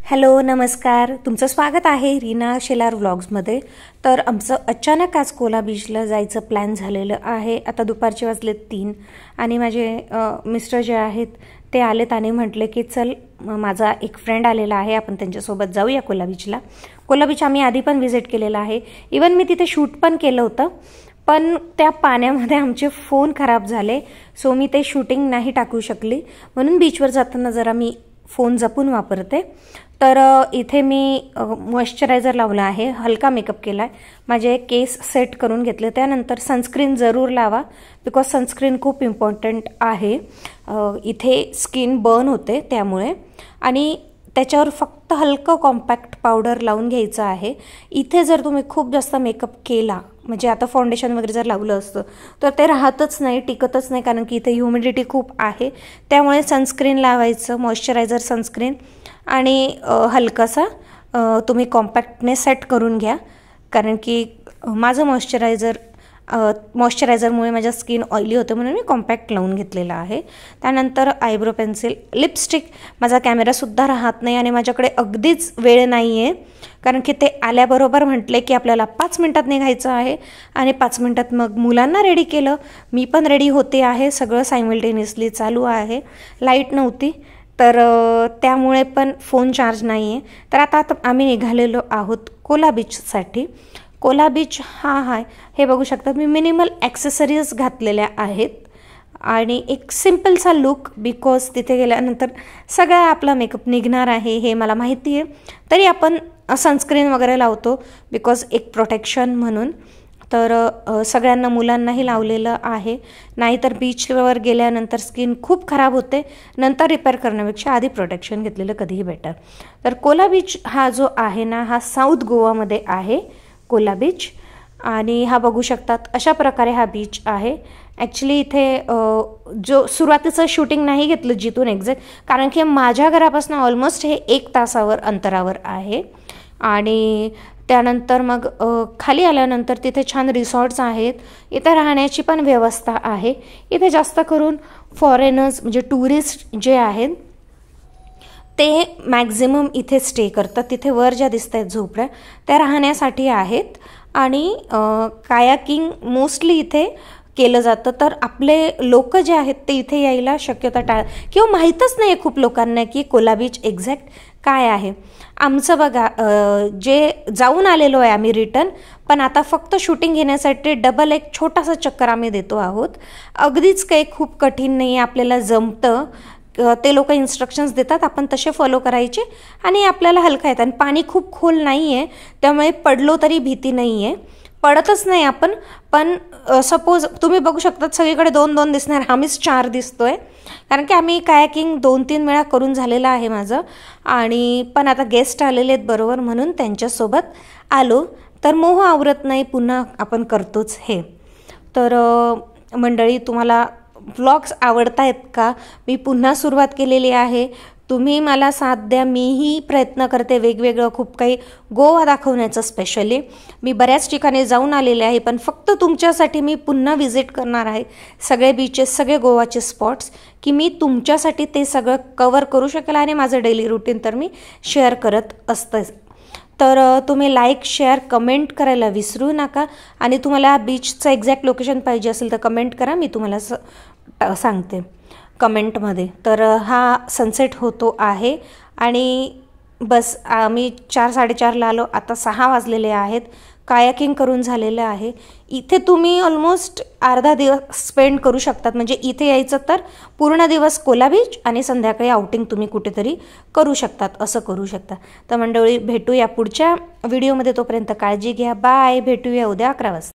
Hello नमस्कार, तुमचं स्वागत आहे रीना शेलार व्लॉग्समध्ये। तर आमचं अचानक आज कोला बीचला जायचं प्लॅन झालेलं आहे। आता दुपारचे वाजले 3 आणि माझे मिस्टर जे आहेत ते आलेत आणि म्हटले की चल माझा एक फ्रेंड आलेला आहे, आपण त्यांच्यासोबत जाऊया कोला बीचला। कोला बीच आम्ही आधी पण व्हिजिट केलेला आहे, इवन मी तिथे शूट पण केलं होतं, पण त्या पाण्यामध्ये आमचे फोन खराब झाले, सो मी ते शूटिंग नाही टाकू शकली, म्हणून बीचवर जाताना जरा मी फोन जपून वापरते। तर इथे मी मॉइश्चरायझर लावला आहे, हलका मेकअप केला आहे, माझे केस सेट करून घेतले, त्यानंतर सनस्क्रीन जरूर लावा बिकॉज सनस्क्रीन खूप इम्पॉर्टंट आहे। इथे स्किन बर्न होते त्यामुळे, आणि त्याच्यावर फक्त हलकं कॉम्पॅक्ट पावडर लावून घ्यायचं आहे। इथे जर तुम्ही खूप जास्त मेकअप केला, म्हणजे आता फाउंडेशन वगैरे जर लावलं असतं तर ते राहतच नाही, टिकतच नाही, कारण की इथे ह्युमिडिटी खूप आहे, त्यामुळे सनस्क्रीन लावायचं, मॉइश्चरायझर, सनस्क्रीन आणि हलकासा तुम्ही कॉम्पॅक्टने सेट करून घ्या, कारण की माझं मॉइश्चरायझरमुळे माझ्या स्किन ऑइली होते, म्हणून मी कॉम्पॅक्ट लावून घेतलेला आहे। त्यानंतर आयब्रो पेन्सिल, लिपस्टिक, माझा कॅमेरासुद्धा राहत नाही आणि माझ्याकडे अगदीच वेळ नाही आहे, कारण की ते आल्याबरोबर म्हटले की आपल्याला 5 मिनिटात निघायचं आहे, आणि 5 मिनिटात मग मुलांना रेडी केलं, मी पण रेडी होते आहे, सगळं सायमल्टेनियसली चालू आहे। लाईट नव्हती तर त्यामुळे पण फोन चार्ज नाही आहे। तर आता आम्ही निघालेलो आहोत कोला बीचसाठी। कोला बीच हे बघू शकता, मी मिनिमल ॲक्सेसरीज घातलेल्या आहेत आणि एक सिम्पलसा लुक, बिकॉज तिथे गेल्यानंतर सगळा आपला मेकअप निघणार आहे हे मला माहिती आहे, तरी आपण सनस्क्रीन वगैरे लावतो बिकॉज एक प्रोटेक्शन म्हणून। तर सगळ्यांना, मुलांनाही लावलेलं आहे, नाहीतर बीचवर गेल्यानंतर स्किन खूप खराब होते, नंतर रिपेअर करण्यापेक्षा आधी प्रोटेक्शन घेतलेलं कधीही बेटर। तर कोला बीच हा जो आहे ना, हा साऊथ गोवामध्ये आहे कोला बीच, आणि हा बघू शकतात अशा प्रकारे हा बीच आहे। ॲक्च्युली इथे जो सुरुवातीचं शूटिंग नाही घेतलं जिथून एक्झॅक्ट, कारण की माझ्या घरापासून ऑलमोस्ट हे 1 तासावर अंतरावर आहे, आणि त्यानंतर मग खाली आल्यानंतर तिथे छान रिसॉर्ट्स आहेत, इथे राहण्याची पण व्यवस्था आहे। इथे जास्त करून फॉरेनर्स म्हणजे टुरिस्ट जे आहेत ते मॅक्झिमम इथे स्टे करतात। तिथे वर ज्या दिसत आहेत झोपड्या त्या राहण्यासाठी आहेत, आणि कायाकिंग मोस्टली इथे केलं जातं। तर आपले लोक जे आहेत ते इथे यायला शक्यता किंवा माहीतच नाही आहे खूप लोकांना की कोला बीच एक्झॅक्ट काय आहे। आमचं बघा, जे जाऊन आलेलो आहे आम्ही रिटर्न, पण आता फक्त शूटिंग घेण्यासाठी डबल एक छोटासा चक्कर आम्ही देतो आहोत। अगदीच काही खूप कठीण नाही आहे, आपल्याला जमतं, ते लोक इन्स्ट्रक्शन्स देतात, आपण तसे फॉलो करायचे आणि आपल्याला हलका येतं, आणि पाणी खूप खोल नाही आहे, त्यामुळे पडलो तरी भीती नाही आहे, पडतच नाही आपण। पण सपोज तुम्ही बघू शकतात सगळीकडे 2-2 दिसणार, आम्हीच 4 दिसतोय, कारण की आम्ही कायाकिंग 2-3 वेळा करून झालेलं आहे माझं, आणि पण आता गेस्ट आलेले आहेत बरोबर, म्हणून त्यांच्यासोबत आलो, तर मोह आवरत नाही, पुन्हा आपण करतोच हे। तर मंडळी, तुम्हाला व्लॉग्स आवडत आहेत का? मी पुन्हा सुरुवात केलेली आहे, तुम्ही मला साथ द्या, मीही प्रयत्न करते वेगवेगळं खूप काही गोवा दाखवण्याचं। स्पेशली मी बऱ्याच ठिकाणी जाऊन आलेले आहे, पण फक्त तुमच्यासाठी मी पुन्हा व्हिजिट करणार आहे सगळे बीचेस, सगळे गोवाचे स्पॉट्स, की मी तुमच्यासाठी ते सगळं कवर करू शकेल, आणि माझं डेली रुटीन तर मी शेअर करत असते। तर तुम्ही लाईक, शेअर, कमेंट करायला विसरू नका, आणि तुम्हाला बीचचं एक्झॅक्ट लोकेशन पाहिजे असेल तर कमेंट करा, मी तुम्हाला सांगते कमेंटमध्ये। तर हा सनसेट होतो आहे, आणि बस आम्ही 4-4:30ला आलो, आता 6 वाजलेले आहेत, कायाकिंग करून झालेलं आहे। इथे तुम्ही ऑलमोस्ट अर्धा दिवस स्पेंड करू शकतात, म्हणजे इथे यायचं तर पूर्ण दिवस कोला बीच आणि संध्याकाळी आउटिंग तुम्ही कुठेतरी करू शकतात, असं करू शकता। तर मंडळी, भेटूया पुढच्या व्हिडिओमध्ये, तोपर्यंत काळजी घ्या, बाय, भेटूया उद्या 11 वाजता।